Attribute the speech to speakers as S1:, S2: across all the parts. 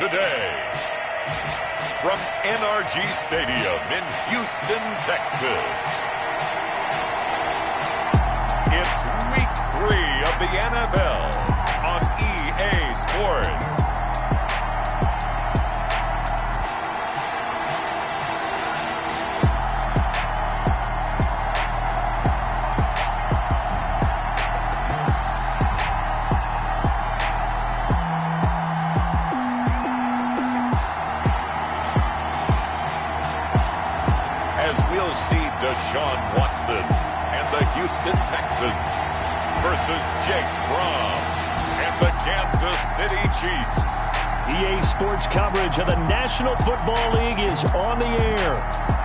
S1: today. From NRG Stadium in Houston, Texas. It's Week 3 of the NFL on EA Sports. Deshaun Watson and the Houston Texans versus Jake Fromm and the Kansas City Chiefs.
S2: EA Sports coverage of the National Football League is on the air.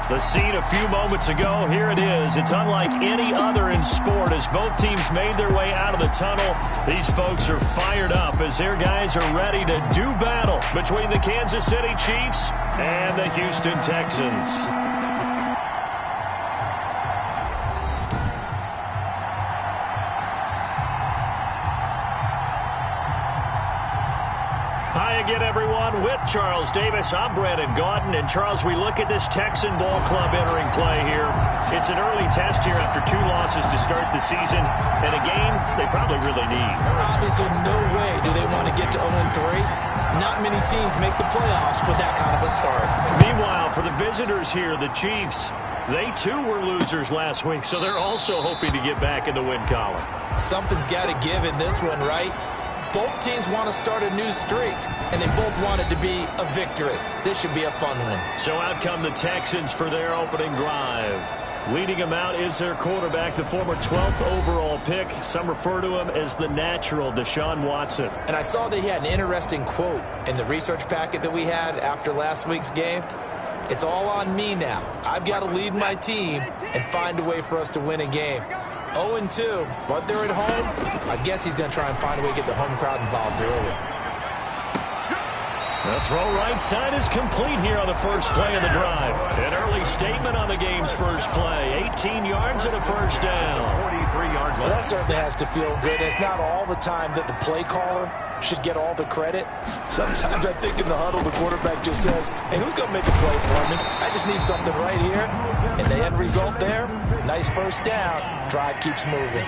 S2: The scene a few moments ago, here it is. It's unlike any other in sport as both teams made their way out of the tunnel. These folks are fired up as their guys are ready to do battle between the Kansas City Chiefs and the Houston Texans. Hi again, everyone. With Charles Davis, I'm Brandon Gaudin. And, Charles, we look at this Texan ball club entering play here. It's an early test here after 2 losses to start the season, and a game they probably really need.
S3: Obviously, no way do they want to get to 0-3. Not many teams make the playoffs with that kind of a start.
S2: Meanwhile, for the visitors here, the Chiefs, they too were losers last week, so they're also hoping to get back in the win column.
S3: Something's got to give in this one, right? Both teams want to start a new streak, and they both want it to be a victory. This should be a fun one.
S2: So out come the Texans for their opening drive. Leading them out is their quarterback, the former 12th overall pick. Some refer to him as the natural, Deshaun Watson.
S3: And I saw that he had an interesting quote in the research packet that we had after last week's game. It's all on me now. I've got to lead my team and find a way for us to win a game. 0-2, but they're at home. I guess he's going to try and find a way to get the home crowd involved early.
S2: The throw right side is complete here on the first play of the drive. An early statement on the game's first play. 18 yards and a first down.
S4: 43 yards. Well, that certainly has to feel good. It's not all the time that the play caller should get all the credit. Sometimes I think in the huddle, the quarterback just says, hey, who's going to make a play for me? I just need something right here. And the end result there, nice first down. Drive keeps moving.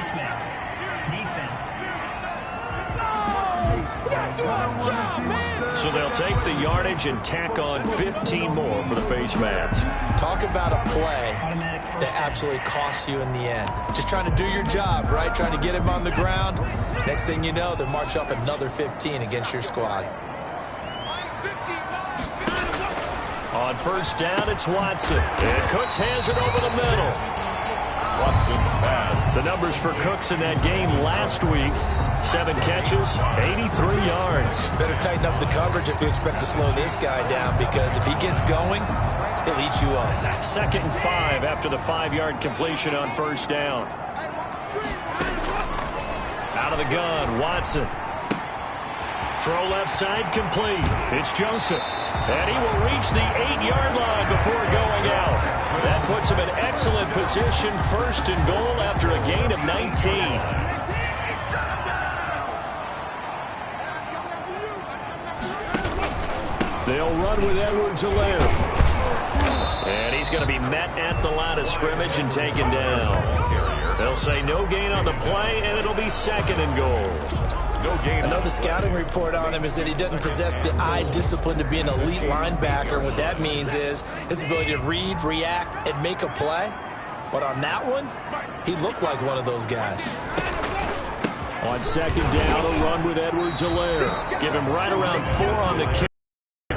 S2: So they'll take the yardage and tack on 15 more for the face mask.
S3: Talk about a play that absolutely costs you in the end. Just trying to do your job, right? Trying to get him on the ground. Next thing you know, they march up another 15 against your squad.
S2: On first down, it's Watson. And Cooks has it over the middle. Watson's pass. The numbers for Cooks in that game last week. 7 catches, 83 yards.
S3: Better tighten up the coverage if you expect to slow this guy down, because if he gets going, he'll eat you up.
S2: 2nd and 5 after the 5-yard completion on first down. Out of the gun, Watson. Throw left side complete. It's Joseph. And he will reach the 8-yard line before going out. That puts him in excellent position, 1st and goal after a gain of 19. They'll run with Edwards-Helaire. And he's going to be met at the line of scrimmage and taken down. They'll say no gain on the play, and it'll be 2nd and goal. No gain.
S3: Another scouting report on him is that he doesn't possess the eye discipline to be an elite linebacker. What that means is his ability to read, react, and make a play. But on that one, he looked like one of those guys.
S2: On 2nd down, a run with Edwards-Helaire. Give him right around 4 on the kick.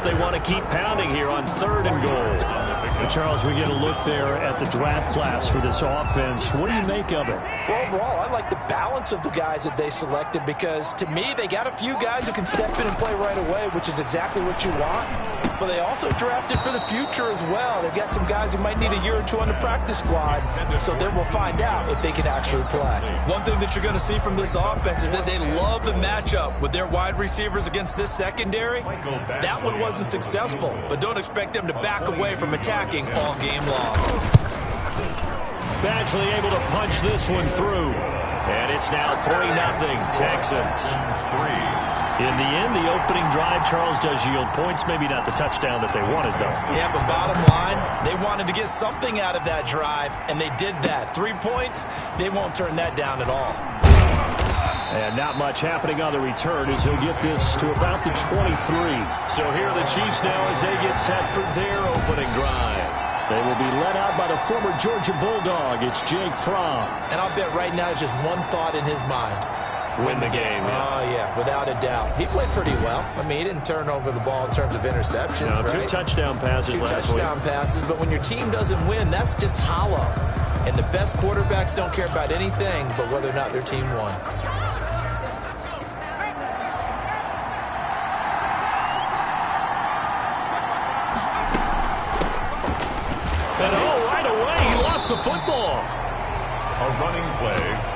S2: They want to keep pounding here on 3rd and goal. And Charles, we get a look there at the draft class for this offense. What do you make of it?
S4: Well, overall, I like the balance of the guys that they selected, because to me, they got a few guys who can step in and play right away, which is exactly what you want. But they also drafted for the future as well. They've got some guys who might need a year or 2 on the practice squad, so then we'll find out if they can actually play.
S3: One thing that you're going to see from this offense is that they love the matchup with their wide receivers against this secondary. That one wasn't successful, but don't expect them to back away from attacking all game long.
S2: Badgley able to punch this one through. And it's now 3-0 Texans. In the end, the opening drive, Charles, does yield points. Maybe not the touchdown that they wanted, though.
S3: Yeah, but bottom line, they wanted to get something out of that drive, and they did that. 3 points, they won't turn that down at all.
S2: And not much happening on the return as he'll get this to about the 23. So here are the Chiefs now as they get set for their opening drive. They will be led out by the former Georgia Bulldog. It's Jake Fromm.
S3: And I'll bet right now it's just one thought in his mind.
S2: Win the game.
S3: Oh, yeah, without a doubt. He played pretty well. I mean, he didn't turn over the ball in terms of interceptions,
S2: no,
S3: right?
S2: 2 touchdown passes last week.
S3: 2 touchdown passes, but when your team doesn't win, that's just hollow. And the best quarterbacks don't care about anything but whether or not their team won.
S2: And right away, he lost the football.
S1: A running play.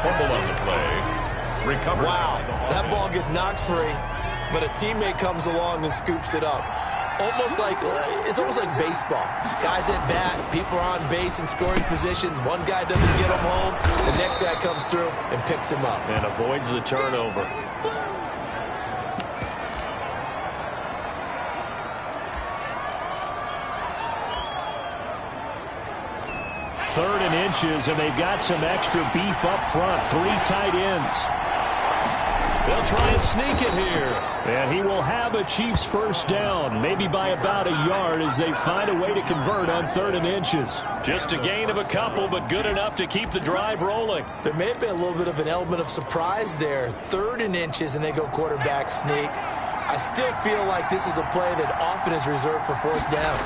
S1: Fumble on the play. Recovered.
S3: Wow, that ball gets knocked free, but a teammate comes along and scoops it up. It's almost like baseball. Guys at bat, people are on base in scoring position. One guy doesn't get him home. The next guy comes through and picks him up.
S2: And avoids the turnover. Third and inches, and they've got some extra beef up front. 3 tight ends. They'll try and sneak it here. And he will have a Chiefs first down, maybe by about a yard as they find a way to convert on 3rd and inches. Just a gain of a couple, but good enough to keep the drive rolling.
S3: There may have been a little bit of an element of surprise there. 3rd and inches, and they go quarterback sneak. I still feel like this is a play that often is reserved for 4th down.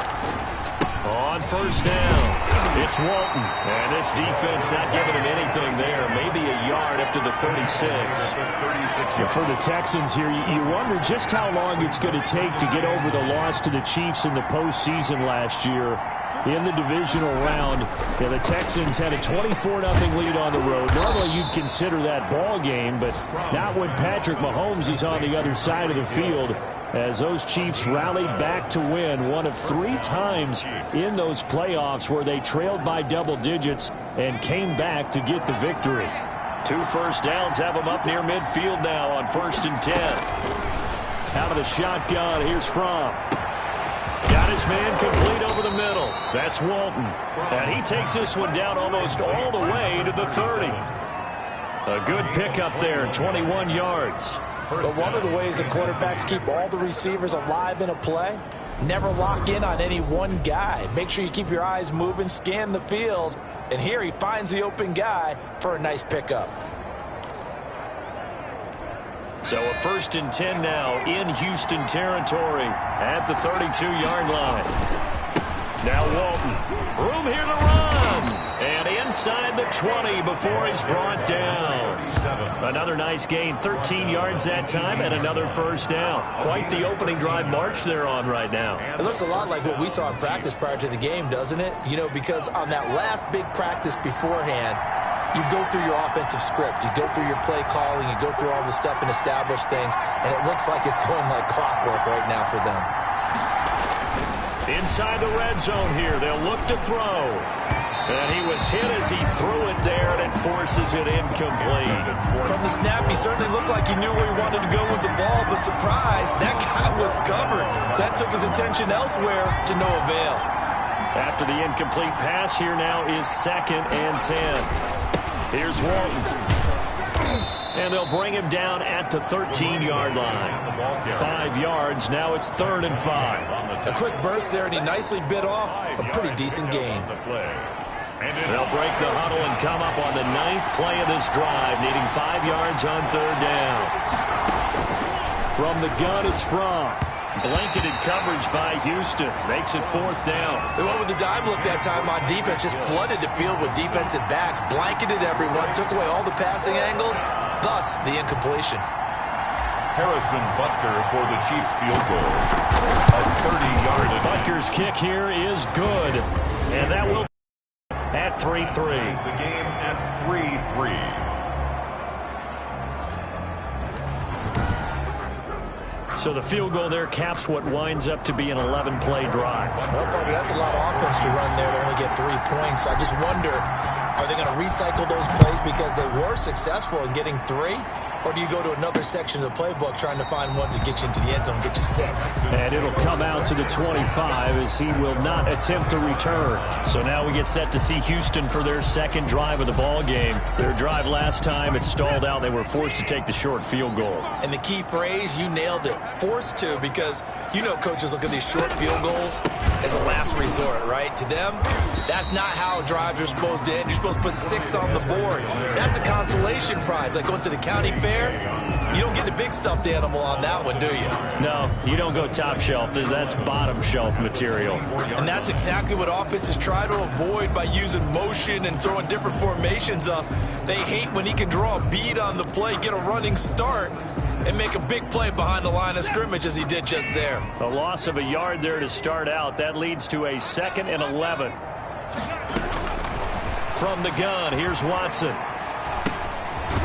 S2: On 1st down, it's Walton. And this defense not giving him anything there. Maybe a yard up to the 36. For the Texans here, you wonder just how long it's going to take to get over the loss to the Chiefs in the postseason last year. In the divisional round, the Texans had a 24-0 lead on the road. Normally you'd consider that ball game, but not when Patrick Mahomes is on the other side of the field, as those Chiefs rallied back to win one of 3 times in those playoffs where they trailed by double digits and came back to get the victory. 2 first downs have them up near midfield now on 1st and 10. Out of the shotgun, here's Fromm. Got his man complete over the middle. That's Walton. And he takes this one down almost all the way to the 30. A good pickup there, 21 yards.
S4: But one of the ways that quarterbacks keep all the receivers alive in a play, never lock in on any one guy. Make sure you keep your eyes moving, scan the field. And here he finds the open guy for a nice pickup.
S2: So a 1st and 10 now in Houston territory at the 32-yard line. Now Walton. Room here to run. And inside the 20 before he's brought down. Another nice gain. 13 yards that time and another 1st down. Quite the opening drive march they're on right now.
S3: It looks a lot like what we saw in practice prior to the game, doesn't it? You know, because on that last big practice beforehand, you go through your offensive script. You go through your play calling. You go through all the stuff and establish things. And it looks like it's going like clockwork right now for them.
S2: Inside the red zone here. They'll look to throw. And he was hit as he threw it there, and it forces it incomplete.
S3: From the snap, he certainly looked like he knew where he wanted to go with the ball, but surprise, that guy was covered. So that took his attention elsewhere to no avail.
S2: After the incomplete pass, here now is 2nd and 10. Here's Walton. And they'll bring him down at the 13-yard line. 5 yards. Now it's 3rd and 5.
S3: A quick burst there, and he nicely bit off a pretty decent gain.
S2: They'll break the huddle and come up on the 9th play of this drive, needing 5 yards on 3rd down. From the gun, it's Fromm. Blanketed coverage by Houston. Makes it 4th down.
S3: They went with the dive look that time on defense. Just flooded the field with defensive backs. Blanketed everyone. Took away all the passing angles. Thus, the incompletion.
S1: Harrison Butker for the Chiefs field goal. A 30-yard.
S2: Butker's kick here is good. And that will at 3-3.
S1: The game at 3-3.
S2: So the field goal there caps what winds up to be an 11-play drive.
S3: Well, Parker, that's a lot of offense to run there to only get 3 points. I just wonder, are they going to recycle those plays because they were successful in getting 3? or do you go to another section of the playbook trying to find ones that get you into the end zone, get you 6?
S2: And it'll come out to the 25 as he will not attempt to return. So now we get set to see Houston for their second drive of the ball game. Their drive last time, it stalled out. They were forced to take the short field goal.
S3: And the key phrase, you nailed it, forced to, because you know coaches look at these short field goals as a last resort, right? To them, that's not how drives are supposed to end. You're supposed to put 6 on the board. That's a consolation prize, like going to the county fair. You don't get the big stuffed animal on that one, do you?
S2: No, you don't go top shelf. That's bottom shelf material.
S3: And that's exactly what offenses try to avoid by using motion and throwing different formations up. They hate when he can draw a bead on the play, get a running start, and make a big play behind the line of scrimmage as he did just there.
S2: A loss of a yard there to start out. That leads to a 2nd and 11. From the gun, here's Watson.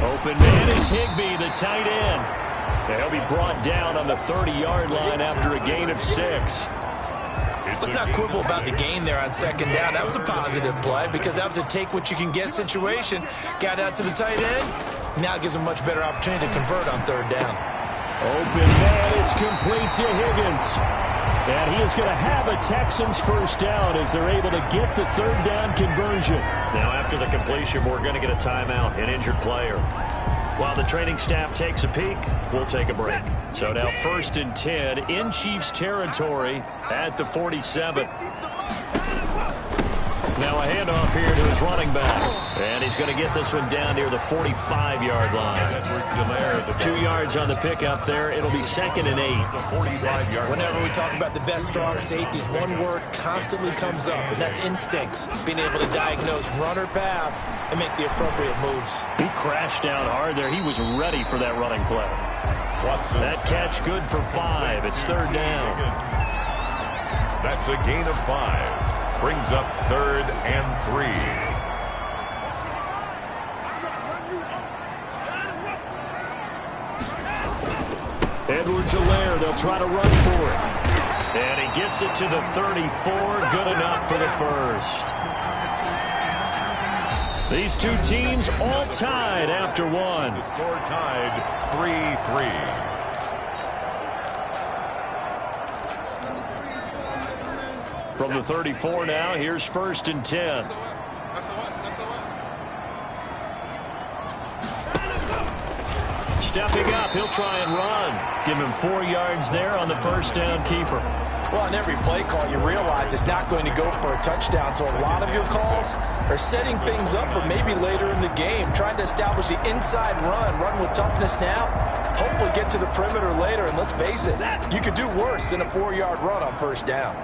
S2: Open man is Higbee, the tight end. And he'll be brought down on the 30-yard line after a gain of 6.
S3: Let's not quibble about the gain there on 2nd down. That was a positive play because that was a take-what-you-can-get situation. Got out to the tight end. Now it gives him much better opportunity to convert on 3rd down.
S2: Open man, it's complete to Higgins. And he is going to have a Texans first down as they're able to get the 3rd down conversion. Now after the completion, we're going to get a timeout, an injured player. While the training staff takes a peek, we'll take a break. So now 1st and 10 in Chiefs territory at the 47. Now a handoff here to his running back. And he's going to get this one down near the 45-yard line. 2 yards on the pickup there. It'll be 2nd and 8.
S3: Whenever we talk about the best strong safeties, one word constantly comes up, and that's instincts. Being able to diagnose run or pass and make the appropriate moves.
S2: He crashed down hard there. He was ready for that running play. That catch good for 5. It's 3rd down.
S1: That's a gain of 5. Brings up 3rd and 3.
S2: Edwards-Helaire, they'll try to run for it. And he gets it to the 34. Good enough for the first. These two teams all tied after one.
S1: The score tied 3-3.
S2: From the 34 now, here's 1st and 10. Stepping up, he'll try and run. Give him 4 yards there on the 1st down keeper.
S4: Well, on every play call, you realize it's not going to go for a touchdown. So a lot of your calls are setting things up for maybe later in the game, trying to establish the inside run with toughness now, hopefully get to the perimeter later. And let's face it, you could do worse than a 4-yard run on 1st down.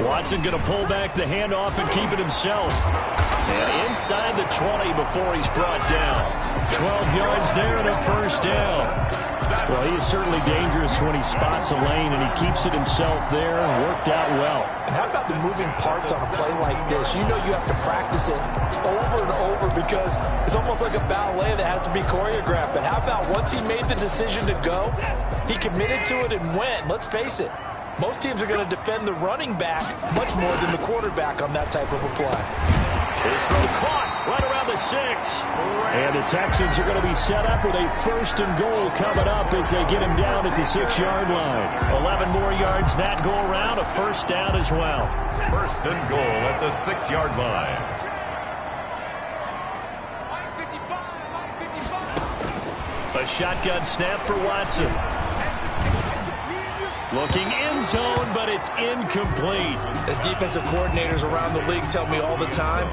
S2: Watson going to pull back the handoff and keep it himself. And inside the 20 before he's brought down. 12 yards there and a 1st down. Well, he is certainly dangerous when he spots a lane and he keeps it himself there. Worked out well.
S4: And how about the moving parts on a play like this? You know you have to practice it over and over because it's almost like a ballet that has to be choreographed. But how about once he made the decision to go, he committed to it and went. Let's face it. Most teams are going to defend the running back much more than the quarterback on that type of a play.
S2: His throw caught right around the 6. And the Texans are going to be set up with a 1st and goal coming up as they get him down at the 6-yard line. 11 more yards that go around, a 1st down as well.
S1: 1st and goal at the 6-yard line.
S2: A shotgun snap for Watson. Looking end zone, but it's incomplete.
S3: As defensive coordinators around the league tell me all the time,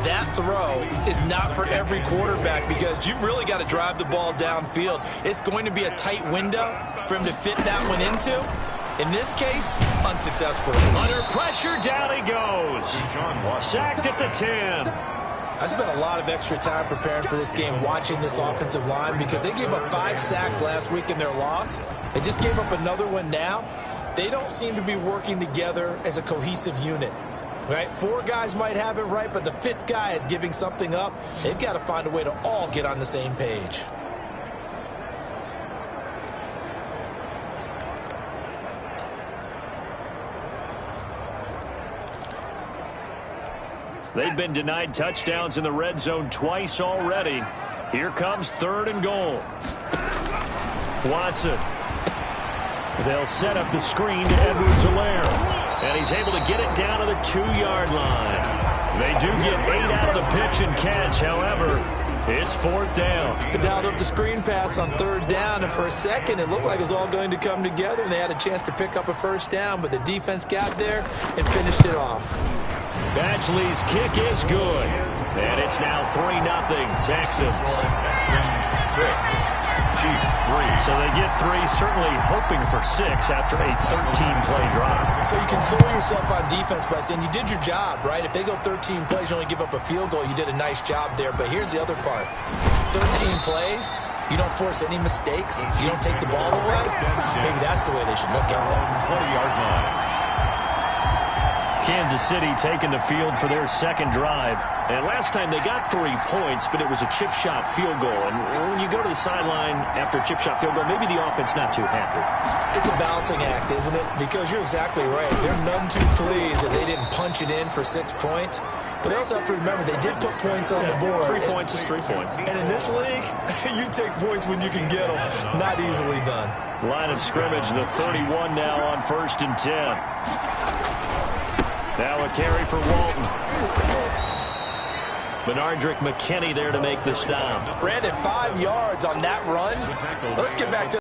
S3: that throw is not for every quarterback because you've really got to drive the ball downfield. It's going to be a tight window for him to fit that one into. In this case, unsuccessful.
S2: Under pressure, down he goes. Sacked at the 10.
S3: I spent a lot of extra time preparing for this game, watching this offensive line because they gave up 5 sacks last week in their loss. They just gave up another one now. They don't seem to be working together as a cohesive unit. Right? 4 guys might have it right, but the 5th guy is giving something up. They've got to find a way to all get on the same page.
S2: They've been denied touchdowns in the red zone twice already. Here comes 3rd and goal. Watson. They'll set up the screen to Edwards-Helaire. And he's able to get it down to the 2-yard line. They do get 8 out of the pitch and catch. However, it's 4th down.
S3: They dialed up the screen pass on 3rd down, and for a second it looked like it was all going to come together, and they had a chance to pick up a 1st down, but the defense got there and finished it off.
S2: Badgley's kick is good. And it's now 3-0 Texans.
S1: Texans 6. Chiefs 3.
S2: So they get 3, certainly hoping for 6 after a 13-play drive.
S3: So you console yourself on defense by saying you did your job, right? If they go 13 plays, you only give up a field goal, you did a nice job there. But here's the other part. 13 plays, you don't force any mistakes, you don't take the ball away. Maybe that's the way they should look at it.
S1: 20-yard line.
S2: Kansas City taking the field for their 2nd drive. And last time they got 3 points, but it was a chip shot field goal. And when you go to the sideline after a chip shot field goal, maybe the offense not too happy.
S3: It's a balancing act, isn't it? Because you're exactly right. They're none too pleased that they didn't punch it in for 6 points. But they also have to remember they did put points on the board.
S2: 3 points is 3 points.
S3: And in this league, you take points when you can get them. Not easily done.
S2: Line of scrimmage, the 31 now on 1st and 10. Now a carry for Walton. Bernardrick McKinney there to make the stop.
S4: Brandon, 5 yards on that run. Let's get back to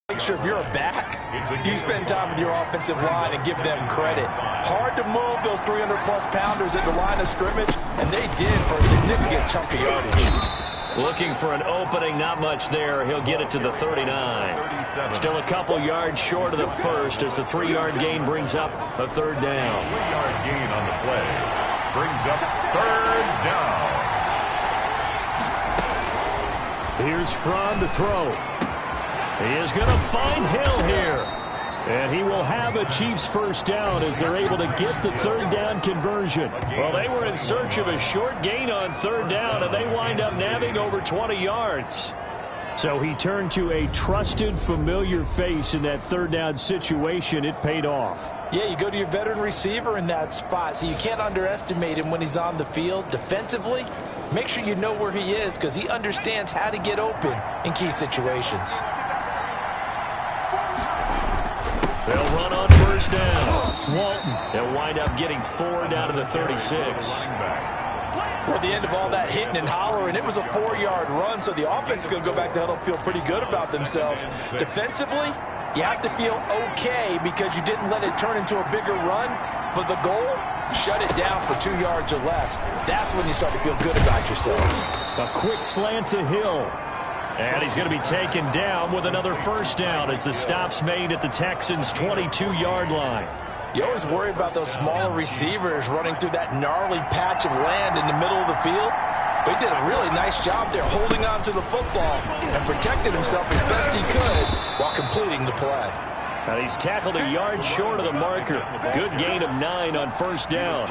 S4: make sure if you're a back, you spend time with your offensive line and give them credit. Hard to move those 300-plus pounders at the line of scrimmage, and they did for a significant chunk of yardage.
S2: Looking for an opening, not much there. He'll get it to the 39. Still a couple yards short of the first as the 3-yard gain brings up a 3rd down.
S1: 3-yard gain on the play brings up 3rd down.
S2: Here's Fromm to throw. He is going to find Hill here. And he will have a Chiefs 1st down as they're able to get the 3rd down conversion. Well, they were in search of a short gain on 3rd down, and they wind up nabbing over 20 yards. So he turned to a trusted, familiar face in that 3rd down situation. It paid off.
S4: Yeah, you go to your veteran receiver in that spot, so you can't underestimate him when he's on the field. Defensively, make sure you know where he is because he understands how to get open in key situations.
S2: They'll run on 1st down. Walton. They'll wind up getting 4 down to the 36.
S4: Well, at the end of all that hitting and hollering, it was a 4-yard run, so the offense is going to go back to huddle, feel pretty good about themselves. Defensively, you have to feel okay because you didn't let it turn into a bigger run, but the goal, shut it down for 2 yards or less. That's when you start to feel good about yourselves.
S2: A quick slant to Hill. And he's going to be taken down with another 1st down as the stop's made at the Texans' 22-yard line.
S4: You always worry about those smaller receivers running through that gnarly patch of land in the middle of the field. But he did a really nice job there holding on to the football and protected himself as best he could while completing the play.
S2: And he's tackled a yard short of the marker. Good gain of 9 on 1st down.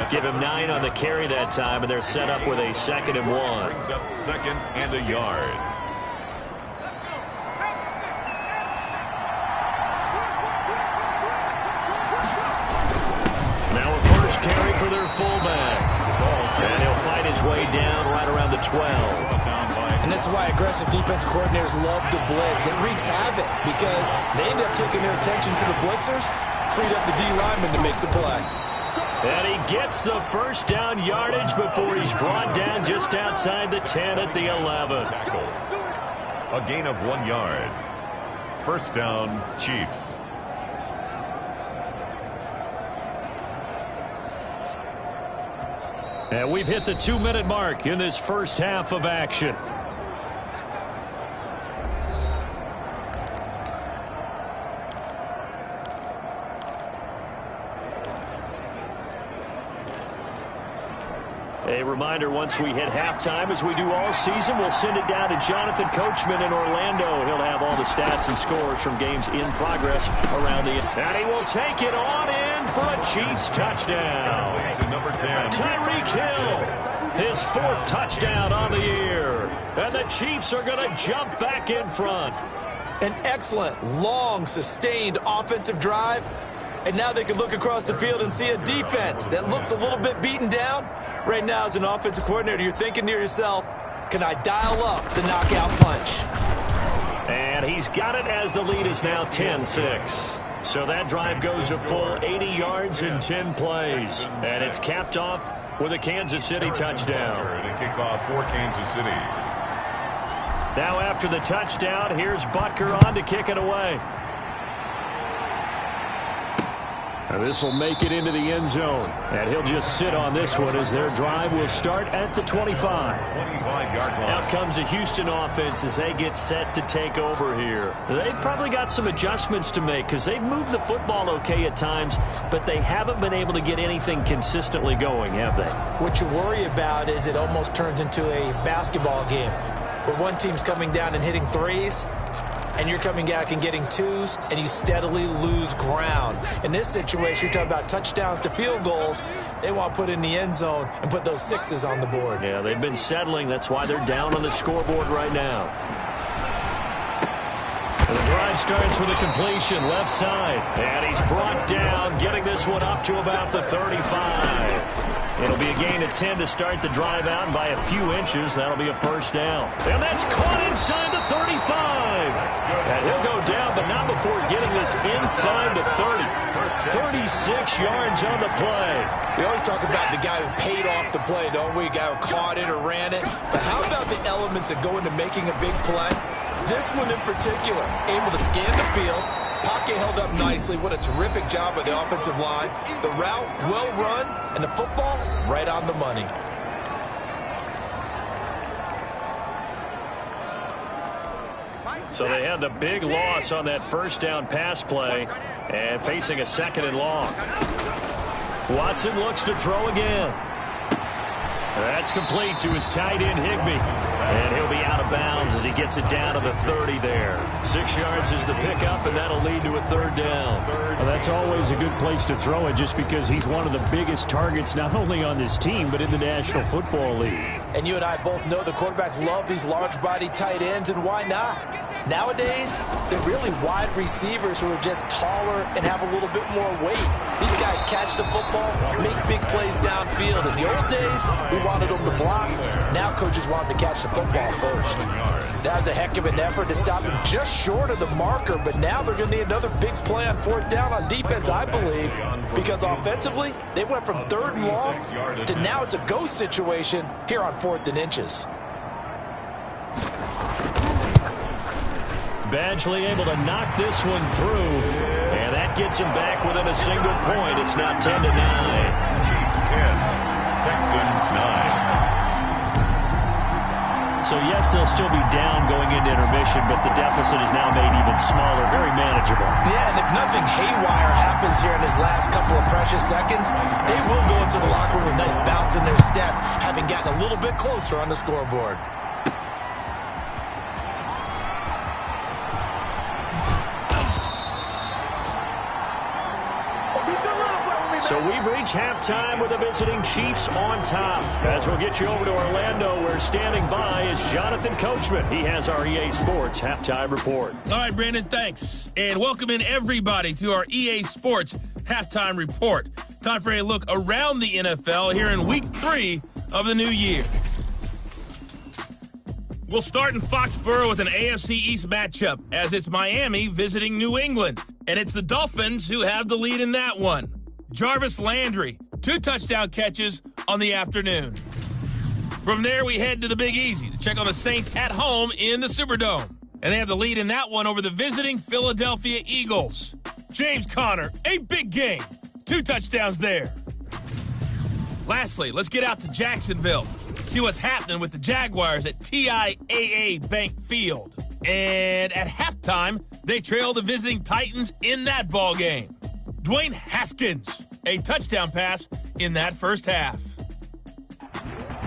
S2: Give him 9 on the carry that time, and they're set up with a 2nd and 1.
S1: Brings up 2nd and a yard.
S2: Now a first carry for their fullback. And he'll fight his way down right around the 12.
S3: And this is why aggressive defense coordinators love to blitz. It wreaks havoc because they end up taking their attention to the blitzers, freed up the D lineman to make the play.
S2: And he gets the 1st down yardage before he's brought down just outside the 10 at the 11.
S1: A gain of 1 yard. 1st down, Chiefs.
S2: And we've hit the 2-minute mark in this first half of action. A reminder, once we hit halftime, as we do all season, we'll send it down to Jonathan Coachman in Orlando. He'll have all the stats and scores from games in progress around the... And he will take it on in for a Chiefs touchdown.
S1: To number 10.
S2: Tyreek Hill, his 4th touchdown on the year. And the Chiefs are going to jump back in front.
S3: An excellent, long, sustained offensive drive. And now they can look across the field and see a defense that looks a little bit beaten down. Right now, as an offensive coordinator, you're thinking to yourself, can I dial up the knockout punch?
S2: And he's got it as the lead is now 10-6. So that drive goes a full 80 yards in 10 plays. And it's capped off with a Kansas City touchdown.
S1: And a kickoff for Kansas City.
S2: Now after the touchdown, here's Butker on to kick it away. This will make it into the end zone. And he'll just sit on this one as their drive will start at the 25.
S1: 25-yard line.
S2: Out comes the Houston offense as they get set to take over here. They've probably got some adjustments to make because they've moved the football okay at times, but they haven't been able to get anything consistently going, have they?
S3: What you worry about is it almost turns into a basketball game where one team's coming down and hitting threes, and you're coming back and getting twos, and you steadily lose ground. In this situation, you're talking about touchdowns to field goals. They want to put in the end zone and put those sixes on the board.
S2: Yeah, they've been settling. That's why they're down on the scoreboard right now. And the drive starts with a completion left side. And he's brought down, getting this one up to about the 35. It'll be a gain of 10 to start the drive out by a few inches. That'll be a first down. And that's caught inside the 35. And he'll go down, but not before getting this inside the 30. 36 yards on the play.
S3: We always talk about the guy who paid off the play, don't we? The guy who caught it or ran it. But how about the elements that go into making a big play? This one in particular, able to scan the field. Pocket held up nicely. What a terrific job by the offensive line. The route, well run, and the football, right on the money.
S2: So they had the big loss on that first down pass play and facing a second and long. Watson looks to throw again. That's complete to his tight end, Higbee. And he'll be out of bounds as he gets it down to the 30 there. 6 yards is the pickup, and that'll lead to a third down.
S5: Well, that's always a good place to throw it just because he's one of the biggest targets not only on this team but in the National Football League.
S4: And you and I both know the quarterbacks love these large-bodied tight ends, and why not? Nowadays, they're really wide receivers who are just taller and have a little bit more weight. These guys catch the football, make big plays downfield. In the old days, we wanted them to block. Now coaches want them to catch the football first. That was a heck of an effort to stop him just short of the marker, but now they're going to need another big play on fourth down on defense, I believe, because offensively, they went from third and long to now it's a go situation here on 4th and inches.
S2: Badgley able to knock this one through, and that gets him back within a single point. It's now 10-9.
S1: Chiefs 10, Texans 9.
S2: So, yes, they'll still be down going into intermission, but the deficit is now made even smaller, very manageable.
S3: Yeah, and if nothing haywire happens here in his last couple of precious seconds, they will go into the locker room with a nice bounce in their step, having gotten a little bit closer on the scoreboard.
S2: So we've reached halftime with the visiting Chiefs on top. As we'll get you over to Orlando, where standing by is Jonathan Coachman. He has our EA Sports Halftime Report.
S6: All right, Brandon, thanks. And welcome in everybody to our EA Sports Halftime Report. Time for a look around the NFL here in Week 3 of the new year. We'll start in Foxborough with an AFC East matchup, as it's Miami visiting New England. And it's the Dolphins who have the lead in that one. Jarvis Landry, 2 touchdown catches on the afternoon. From there, we head to the Big Easy to check on the Saints at home in the Superdome. And they have the lead in that one over the visiting Philadelphia Eagles. James Conner, a big game. 2 touchdowns there. Lastly, let's get out to Jacksonville. See what's happening with the Jaguars at TIAA Bank Field. And at halftime, they trail the visiting Titans in that ball game. Dwayne Haskins, a touchdown pass in that first half.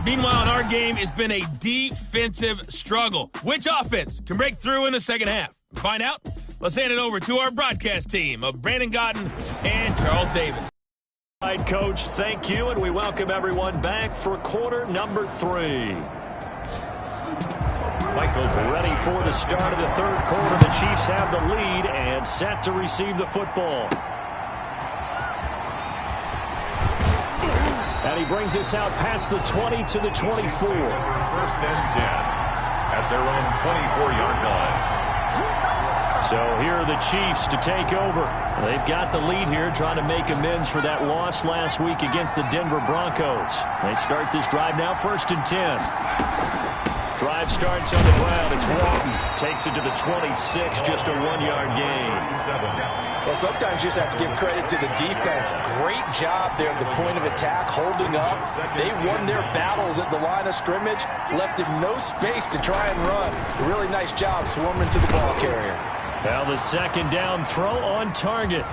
S6: Meanwhile, in our game, it's been a defensive struggle. Which offense can break through in the second half? To find out, let's hand it over to our broadcast team of Brandon Gotten and Charles Davis.
S2: All right, Coach, thank you, and we welcome everyone back for quarter number 3. Ready for the start of the third quarter. The Chiefs have the lead and set to receive the football.
S5: And he brings us out past the 20 to the 24.
S1: 1st and 10 at their own 24-yard line.
S5: So here are the Chiefs to take over. They've got the lead here, trying to make amends for that loss last week against the Denver Broncos. They start this drive now, 1st and 10. Drive starts on the ground. It's Walton. Takes it to the 26, just a 1-yard gain.
S4: Well, sometimes you just have to give credit to the defense. Great job there at the point of attack, holding up. They won their battles at the line of scrimmage, left him no space to try and run. A really nice job swarming to the ball carrier.
S5: Now the 2nd down throw on target.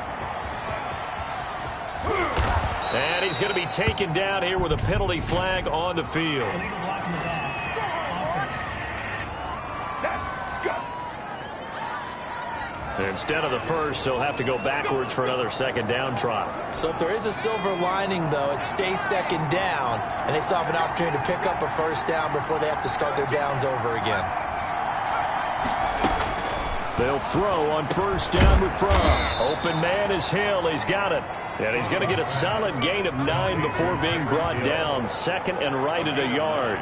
S5: And he's going to be taken down here with a penalty flag on the field. Instead of the first, they'll have to go backwards for another 2nd down try.
S3: So if there is a silver lining, though, it stays 2nd down, and they still have an opportunity to pick up a 1st down before they have to start their downs over again.
S5: They'll throw on 1st down with Fromm. Open man is Hill. He's got it. And he's going to get a solid gain of 9 before being brought down. 2nd and right at a yard.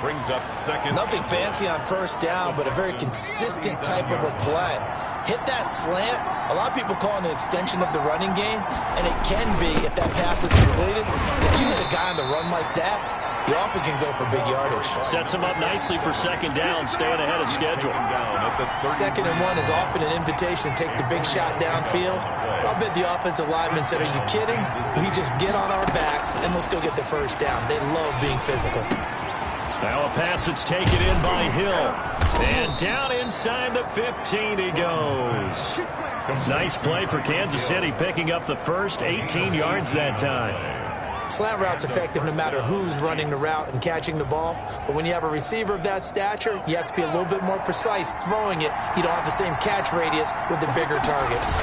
S1: Brings up 2nd.
S3: Nothing fancy on 1st down, but a very consistent type of a play. Hit that slant. A lot of people call it an extension of the running game, and it can be if that pass is completed. If you hit a guy on the run like that, he often can go for big yardage.
S5: Sets him up nicely for 2nd down, staying ahead of schedule.
S3: 2nd and 1 is often an invitation to take the big shot downfield. I'll bet the offensive lineman said, are you kidding? We just get on our backs and let's go get the 1st down. They love being physical.
S5: Now a pass that's taken in by Hill. And down inside the 15 he goes. Nice play for Kansas City, picking up the first 18 yards that time.
S3: Slant route's effective no matter who's running the route and catching the ball. But when you have a receiver of that stature, you have to be a little bit more precise throwing it. You don't have the same catch radius with the bigger targets.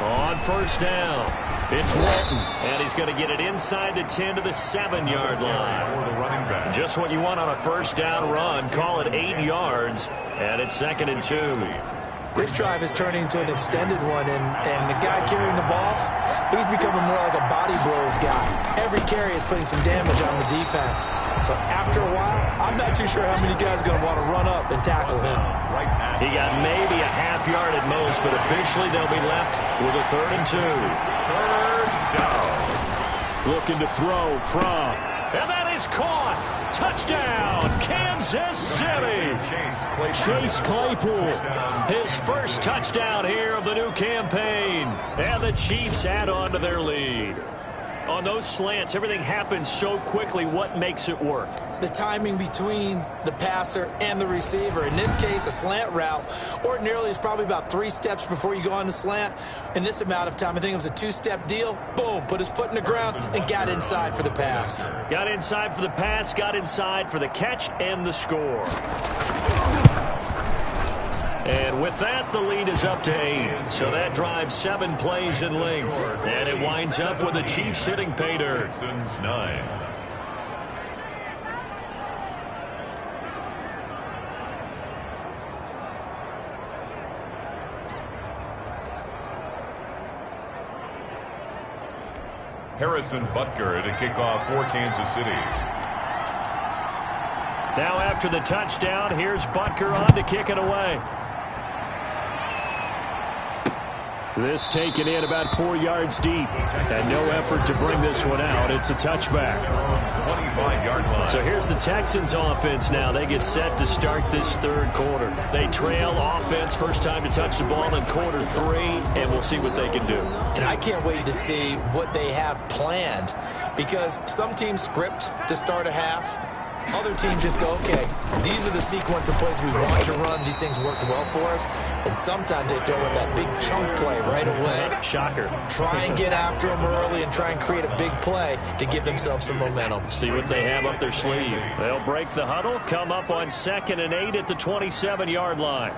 S5: On 1st down, it's Walton, and he's going to get it inside the 10 to the 7-yard line. Just what you want on a 1st down run. Call it 8 yards, and it's 2nd and 2.
S3: This drive is turning into an extended one, and the guy carrying the ball, he's becoming more like a body blows guy. Every carry is putting some damage on the defense. So after a while, I'm not too sure how many guys are going to want to run up and tackle him.
S5: He got maybe a half yard at most, but officially they'll be left with a 3rd and 2.
S1: 3rd down.
S5: Looking to throw from, and that is caught. Touchdown, Kansas City. Chase Claypool, his first touchdown here of the new campaign. And the Chiefs add on to their lead. On those slants, everything happens so quickly. What makes it work?
S3: The timing between the passer and the receiver. In this case, a slant route ordinarily is probably about 3 steps before you go on the slant. In this amount of time, I think it was a 2-step deal. Boom, put his foot in the ground and got inside for the pass.
S5: Got inside for the pass, got inside for the catch and the score. And with that, the lead is up to 8. So that drives 7 plays in length. And it winds up with the Chiefs hitting pay dirt.
S1: Texans 9. Harrison Butker to kick off for Kansas City.
S5: Now after the touchdown, here's Butker on to kick it away. This taken in about 4 yards deep. And no effort to bring this one out. It's a touchback.
S1: 25-yard line.
S5: So here's the Texans offense now. They get set to start this 3rd quarter. They trail offense, first time to touch the ball in quarter 3, and we'll see what they can do.
S3: And I can't wait to see what they have planned, because some teams script to start a half. Other teams just go, okay, these are the sequence of plays we want to run. These things worked well for us. And sometimes they throw in that big chunk play right away.
S5: Shocker.
S3: Try and get after them early and try and create a big play to give themselves some momentum.
S5: See what they have up their sleeve. They'll break the huddle, come up on 2nd and 8 at the 27-yard line.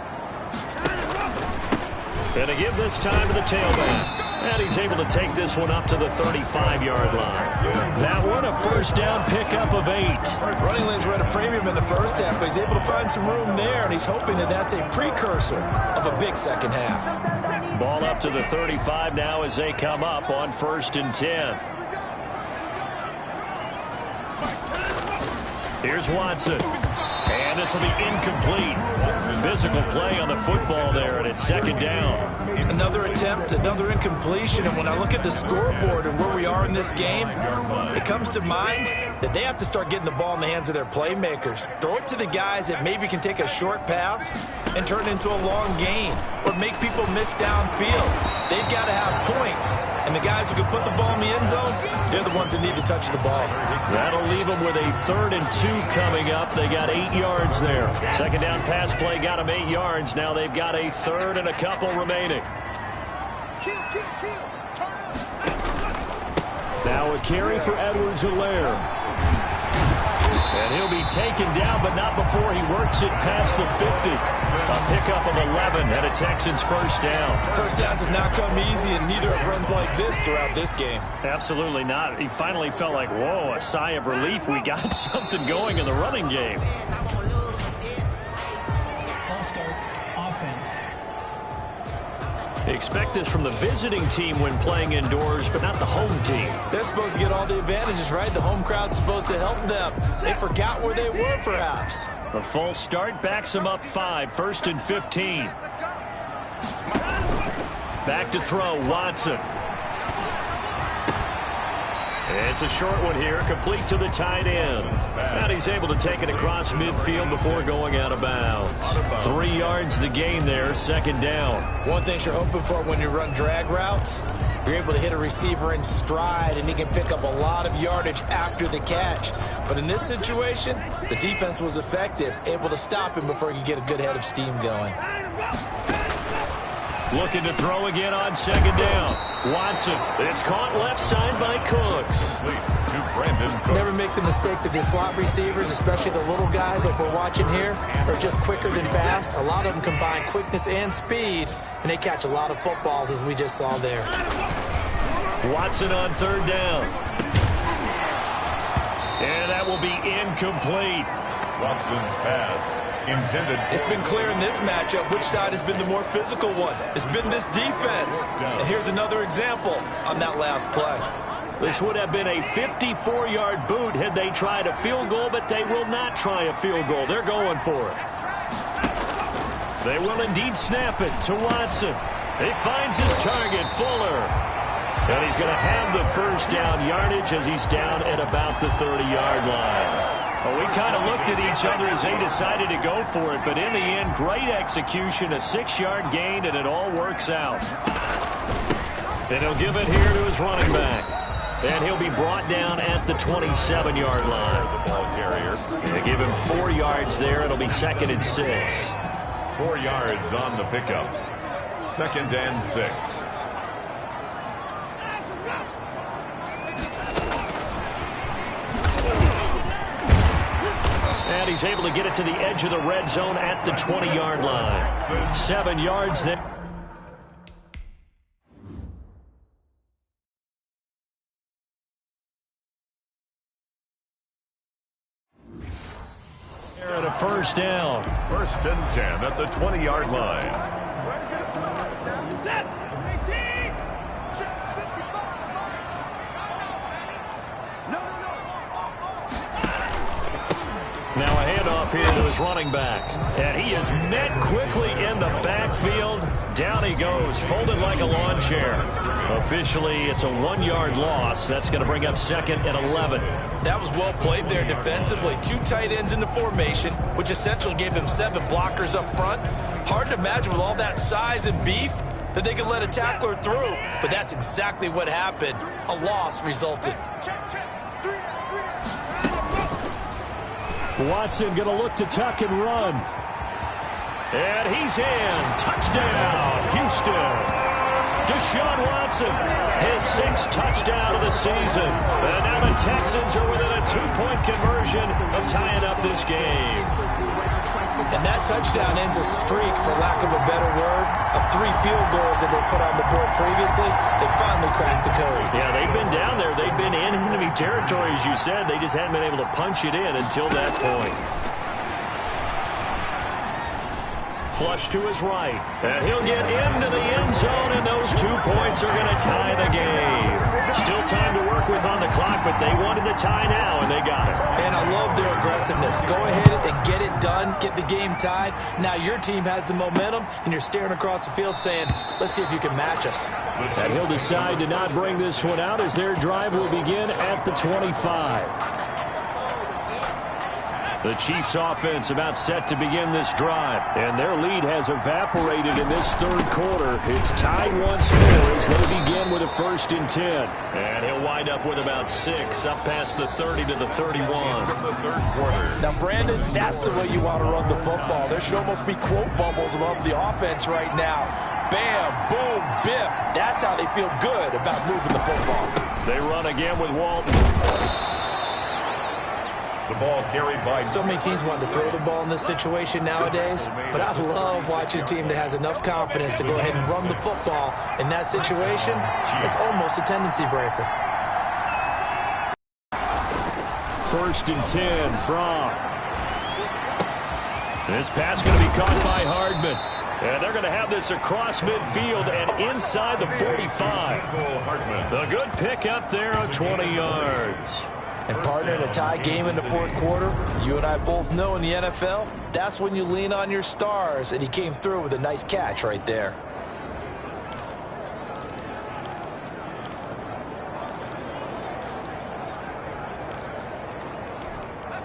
S5: And to give this time to the tailback. And he's able to take this one up to the 35-yard line. That one, a 1st down pickup of 8.
S3: Running lanes were at a premium in the first half, but he's able to find some room there, and he's hoping that that's a precursor of a big second half.
S5: Ball up to the 35 now as they come up on 1st and 10.
S2: Here's Watson. And this will be incomplete. Physical play on the football there, and it's second down.
S3: Another attempt, another incompletion, and when I look at the scoreboard and where we are in this game, it comes to mind that they have to start getting the ball in the hands of their playmakers. Throw it to the guys that maybe can take a short pass and turn it into a long gain or make people miss downfield. They've got to have points, and the guys who can put the ball in the end zone, they're the ones that need to touch the ball.
S2: That'll leave them with a 3rd and 2 coming up. They got 8 yards there. Second down pass play got them 8 yards. Now they've got a 3rd and a couple remaining.
S5: Now a carry for Edwards-Helaire.
S2: And he'll be taken down, but not before he works it past the 50. A pickup of 11 and a Texans first down.
S3: First downs have not come easy, and neither have runs like this throughout this game.
S2: Absolutely not. He finally felt like, whoa, a sigh of relief. We got something going in the running game.
S7: False start, offense.
S2: Expect this from the visiting team when playing indoors, but not the home team.
S3: They're supposed to get all the advantages, right? The home crowd's supposed to help them. They forgot where they were, perhaps.
S2: The false start backs them up 5, 1st and 15. Back to throw, Watson. It's a short one here, complete to the tight end. And he's able to take it across midfield before going out of bounds. 3 yards the gain there, second down.
S3: One thing you're hoping for when you run drag routes, you're able to hit a receiver in stride, and he can pick up a lot of yardage after the catch. But in this situation, the defense was effective, able to stop him before he could get a good head of steam going.
S2: Looking to throw again on second down. Watson. It's caught left side by Cooks.
S3: Never make the mistake that the slot receivers, especially the little guys like we're watching here, are just quicker than fast. A lot of them combine quickness and speed, and they catch a lot of footballs, as we just saw there.
S2: Watson on 3rd down. And that will be incomplete.
S1: Watson's pass intended.
S3: It's been clear in this matchup which side has been the more physical one. It's been this defense. And here's another example on that last play.
S2: This would have been a 54-yard boot had they tried a field goal, but they will not try a field goal. They're going for it. They will indeed snap it to Watson. He finds his target, Fuller. And he's going to have the first down yardage as he's down at about the 30-yard line. Well, we kind of looked at each other as they decided to go for it, but in the end, great execution, a 6-yard gain, and it all works out. And he'll give it here to his running back. And he'll be brought down at the 27-yard line.
S1: The ball carrier.
S2: They give him 4 yards there. It'll be 2nd and 6.
S1: 4 yards on the pickup. 2nd and 6.
S2: And he's able to get it to the edge of the red zone at the 20-yard line. 7 yards there. And a first down.
S1: 1st and 10 at the 20-yard line.
S2: Now a handoff here to his running back. And he is met quickly in the backfield. Down he goes, folded like a lawn chair. Officially, it's a 1-yard loss. That's going to bring up 2nd and 11.
S3: That was well played there defensively. 2 tight ends in the formation, which essentially gave them 7 blockers up front. Hard to imagine with all that size and beef that they could let a tackler through. But that's exactly what happened. A loss resulted.
S5: Watson going to look to tuck and run.
S2: And he's in. Touchdown, Houston. Deshaun Watson, his 6th touchdown of the season. And now the Texans are within a 2-point conversion of tying up this game.
S3: And that touchdown ends a streak, for lack of a better word, of 3 field goals that they put on the board previously. They finally cracked the code.
S2: Yeah, they've been down there. They've been in enemy territory, as you said. They just hadn't been able to punch it in until that point. Flush to his right. And he'll get into the end zone, and those 2 points are going to tie the game. Still time to work with on the clock, but they wanted the tie now, and they got it.
S3: And I love their aggressiveness. Go ahead and get it done, get the game tied. Now your team has the momentum, and you're staring across the field saying, let's see if you can match us.
S2: And he'll decide to not bring this one out as their drive will begin at the 25. The Chiefs offense about set to begin this drive, and their lead has evaporated in this third quarter. It's tied once more as they begin with a 1st and 10. And he'll wind up with about 6 up past the 30 to the 31.
S4: Now, Brandon, that's the way you want to run the football. There should almost be quote bubbles above the offense right now. Bam, boom, biff. That's how they feel good about moving the football.
S2: They run again with Walton.
S1: The ball carried by...
S3: So many teams want to throw the ball in this situation nowadays, but I love watching a team that has enough confidence to go ahead and run the football. In that situation, it's almost a tendency breaker.
S2: 1st and 10 from. This pass going to be caught by Hardman. And they're going to have this across midfield and inside the 45. A good pick up there of 20 yards.
S4: And partner, in a tie game in the fourth quarter, you and I both know in the NFL, that's when you lean on your stars, and he came through with a nice catch right there.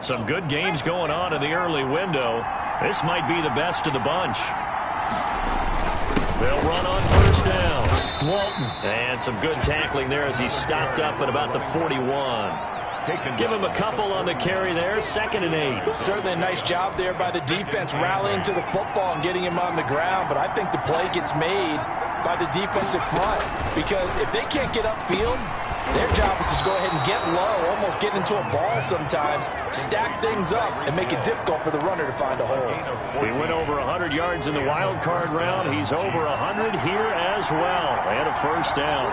S2: Some good games going on in the early window. This might be the best of the bunch. They'll run on 1st down. Walton. And some good tackling there as he stopped up at about the 41. Give him a couple on the carry there. 2nd and 8.
S4: Certainly a nice job there by the defense rallying to the football and getting him on the ground. But I think the play gets made by the defensive front. Because if they can't get upfield, their job is to go ahead and get low, almost get into a ball sometimes, stack things up, and make it difficult for the runner to find a hole.
S2: He went over 100 yards in the wild card round. He's over 100 here as well. And a 1st down.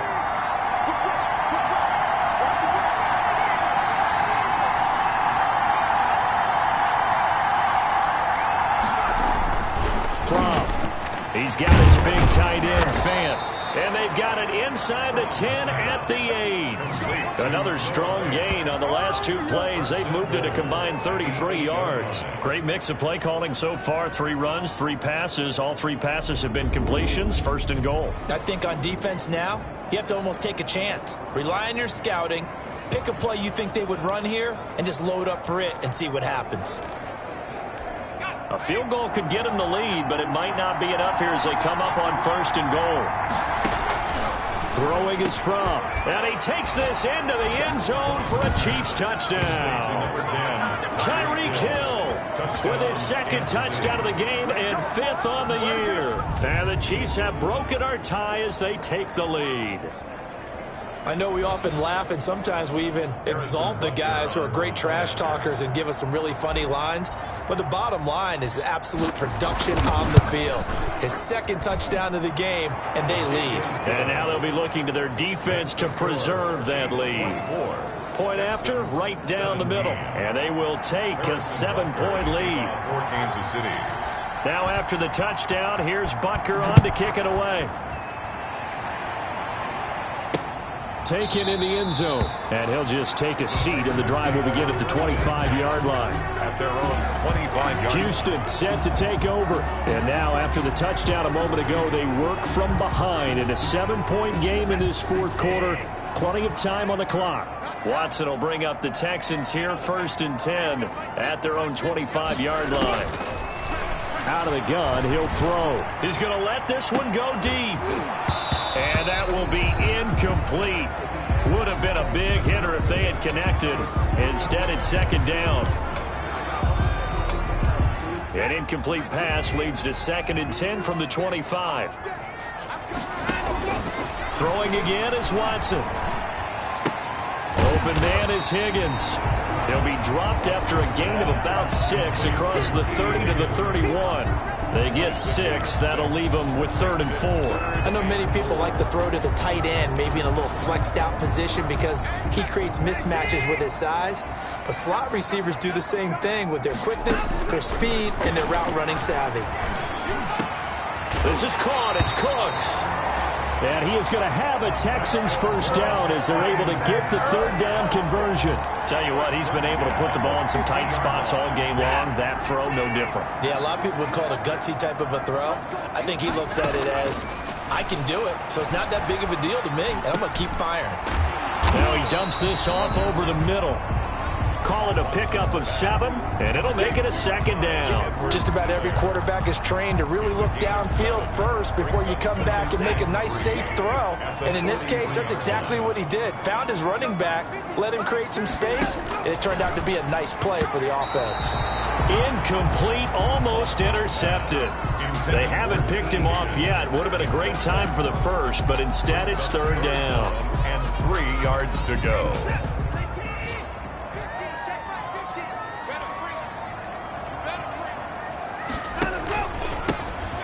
S2: He's got his big tight end, Fant. And they've got it inside the 10 at the 8. Another strong gain on the last 2 plays. They've moved it a combined 33 yards. Great mix of play calling so far. 3 runs, 3 passes. All 3 passes have been completions. 1st and goal.
S3: I think on defense now, you have to almost take a chance. Rely on your scouting. Pick a play you think they would run here and just load up for it and see what happens.
S2: A field goal could get him the lead, but it might not be enough here as they come up on 1st and goal. Throwing is from. And he takes this into the end zone for a Chiefs touchdown. Tyreek Hill with his 2nd touchdown of the game and 5th on the year. And the Chiefs have broken our tie as they take the lead.
S3: I know we often laugh, and sometimes we even exalt the guys who are great trash talkers and give us some really funny lines. But the bottom line is absolute production on the field. His 2nd touchdown of the game, and they lead.
S2: And now they'll be looking to their defense to preserve that lead. Point after, right down the middle. And they will take a 7-point lead.
S1: For Kansas City.
S2: Now after the touchdown, here's Butker on to kick it away. Taken in the end zone. And he'll just take a seat, and the drive will begin at the 25-yard line.
S1: At their own 25-yard line.
S2: Houston set to take over. And now after the touchdown a moment ago, they work from behind in a 7-point game in this fourth quarter. Plenty of time on the clock. Watson will bring up the Texans here, 1st and 10 at their own 25-yard line. Out of the gun, he'll throw. He's going to let this one go deep. And that will be incomplete. Would have been a big hitter if they had connected. Instead, it's 2nd down. An incomplete pass leads to 2nd and 10 from the 25. Throwing again is Watson. Open man is Higgins. He'll be dropped after a gain of about 6 across the 30 to the 31. They get 6. That'll leave them with 3rd and 4.
S3: I know many people like to throw to the tight end, maybe in a little flexed out position because he creates mismatches with his size. But slot receivers do the same thing with their quickness, their speed, and their route running savvy.
S5: This is caught. It's Cooks. And he is going to have a Texans first down as they're able to get the third down conversion.
S2: Tell you what, he's been able to put the ball in some tight spots all game long. That throw, no different.
S3: Yeah, a lot of people would call it a gutsy type of a throw. I think he looks at it as, I can do it, so it's not that big of a deal to me, and I'm going to keep firing.
S5: Now he dumps this off over the middle. Call it a pickup of 7, and it'll make it a second down.
S4: Just about every quarterback is trained to really look downfield first before you come back and make a nice, safe throw. And in this case, that's exactly what he did. Found his running back, let him create some space, and it turned out to be a nice play for the offense.
S5: Incomplete, almost intercepted. They haven't picked him off yet. Would have been a great time for the first, but instead it's third down.
S1: And 3 yards to go.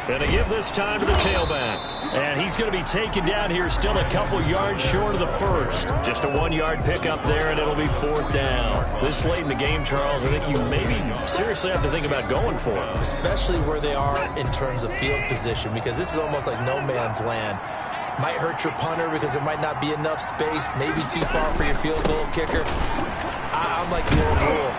S5: Going to give this time to the tailback. And he's going to be taken down here still a couple yards short of the first. Just a 1-yard pickup there, and it'll be fourth down. This late in the game, Charles, I think you maybe seriously have to think about going for it.
S3: Especially where they are in terms of field position, because this is almost like no man's land. Might hurt your punter because there might not be enough space, maybe too far for your field goal kicker. I'm like the old rule.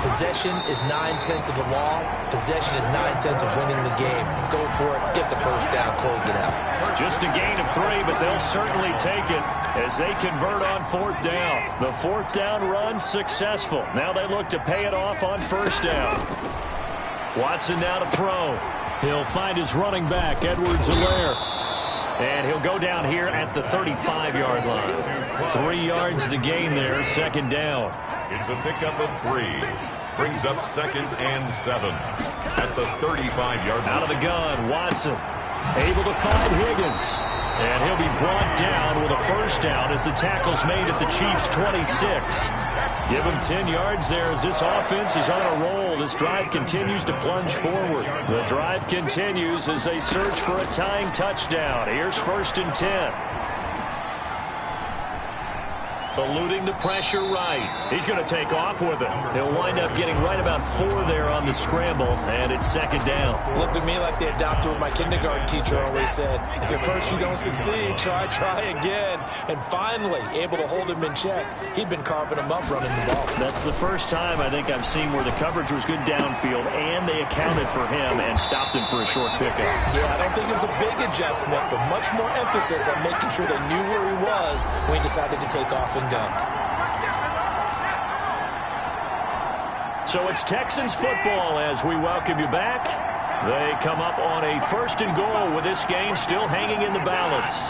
S3: Possession is 9/10 of the law. Possession is 9/10 of winning the game. Go for it. Get the first down. Close it out.
S5: Just a gain of 3, but they'll certainly take it as they convert on fourth down. The fourth down run successful. Now they look to pay it off on first down. Watson now to throw. He'll find his running back, Edwards-Helaire. And he'll go down here at the 35-yard line. 3 yards the gain there, second down.
S1: It's a pickup of 3. Brings up 2nd and 7 at the 35-yard line.
S5: Out of the gun, Watson able to find Higgins. And he'll be brought down with a first down as the tackle's made at the Chiefs' 26. Give him 10 yards there as this offense is on a roll. This drive continues to plunge forward. The drive continues as they search for a tying touchdown. Here's 1st and 10. Eluding the pressure right. He's going to take off with it. He'll wind up getting right about 4 there on the scramble, and it's second down.
S3: Looked at me like they adopted what my kindergarten teacher always said. If at first you don't succeed, try again. And finally, able to hold him in check. He'd been carving him up running the ball.
S5: That's the first time I think I've seen where the coverage was good downfield, and they accounted for him and stopped him for a short pickup.
S3: Yeah, I don't think it was a big adjustment, but much more emphasis on making sure they knew where he was when he decided to take off and go.
S5: So it's Texans football as we welcome you back. They come up on a 1st and goal with this game still hanging in the balance.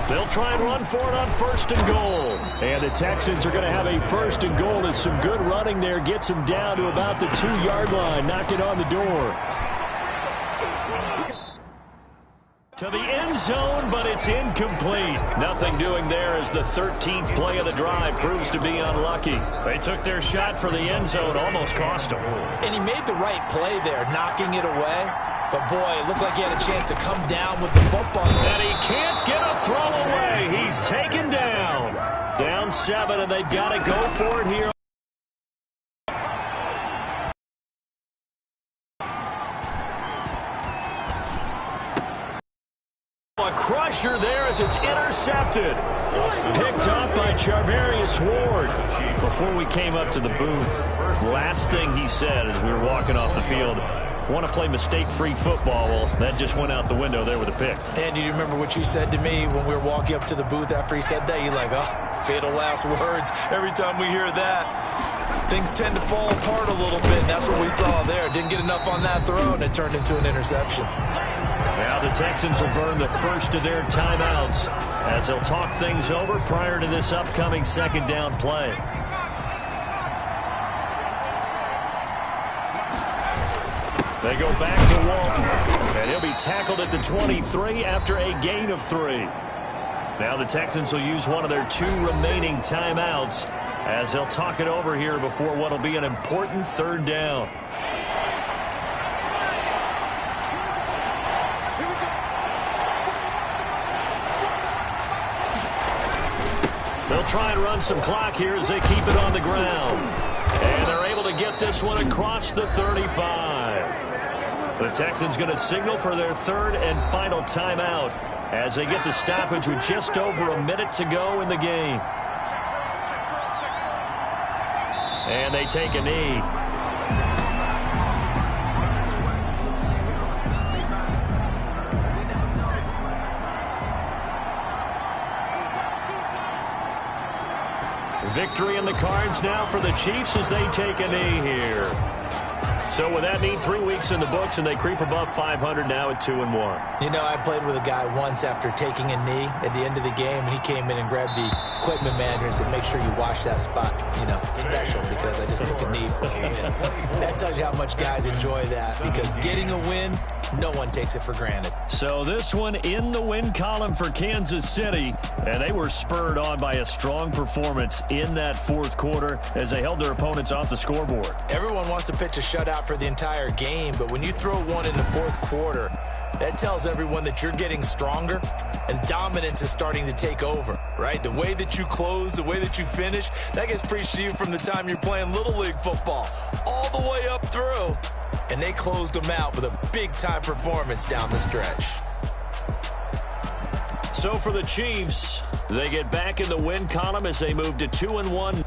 S5: They'll try and run for it on 1st and goal. And the Texans are going to have a 1st and goal as some good running there gets them down to about the 2-yard line, knocking on the door. To the end zone, but it's incomplete. Nothing doing there as the 13th play of the drive proves to be unlucky. They took their shot for the end zone, almost cost them.
S3: And he made the right play there, knocking it away. But, boy, it looked like he had a chance to come down with the football.
S5: And he can't get a throw away. He's taken down. Down 7, and they've got to go for it here. A crusher there as it's intercepted. Picked up by Charvarius Ward. Before we came up to the booth, last thing he said as we were walking off the field, want to play mistake-free football. Well, that just went out the window there with a pick.
S3: And do you remember what you said to me when we were walking up to the booth after he said that? You're like, oh, fatal last words. Every time we hear that, things tend to fall apart a little bit. That's what we saw there. Didn't get enough on that throw, and it turned into an interception.
S5: Now the Texans will burn the first of their timeouts as they'll talk things over prior to this upcoming second down play. They go back to Walton, and he'll be tackled at the 23 after a gain of 3. Now the Texans will use one of their 2 remaining timeouts as they'll talk it over here before what will be an important third down. They'll try and run some clock here as they keep it on the ground.
S2: And they're able to get this one across the 35. The Texans going to signal for their third and final timeout as they get the stoppage with just over a minute to go in the game. And they take a knee. Victory in the cards now for the Chiefs as they take a knee here. So with that neat 3 weeks in the books, and they creep above 500 now at 2-1.
S3: You know, I played with a guy once after taking a knee at the end of the game, and he came in and grabbed the equipment manager and said, make sure you wash that spot, you know, special, because I just took a knee for a win. That tells you how much guys enjoy that, because getting a win, no one takes it for granted.
S2: So this one in the win column for Kansas City, and they were spurred on by a strong performance in that fourth quarter as they held their opponents off the scoreboard.
S3: Everyone wants to pitch a shutout for the entire game, but when you throw one in the fourth quarter, that tells everyone that you're getting stronger and dominance is starting to take over, right? The way that you close, the way that you finish, that gets preached to you from the time you're playing Little League football all the way up through. And they closed them out with a big-time performance down the stretch.
S2: So for the Chiefs, they get back in the win column as they move to 2-1.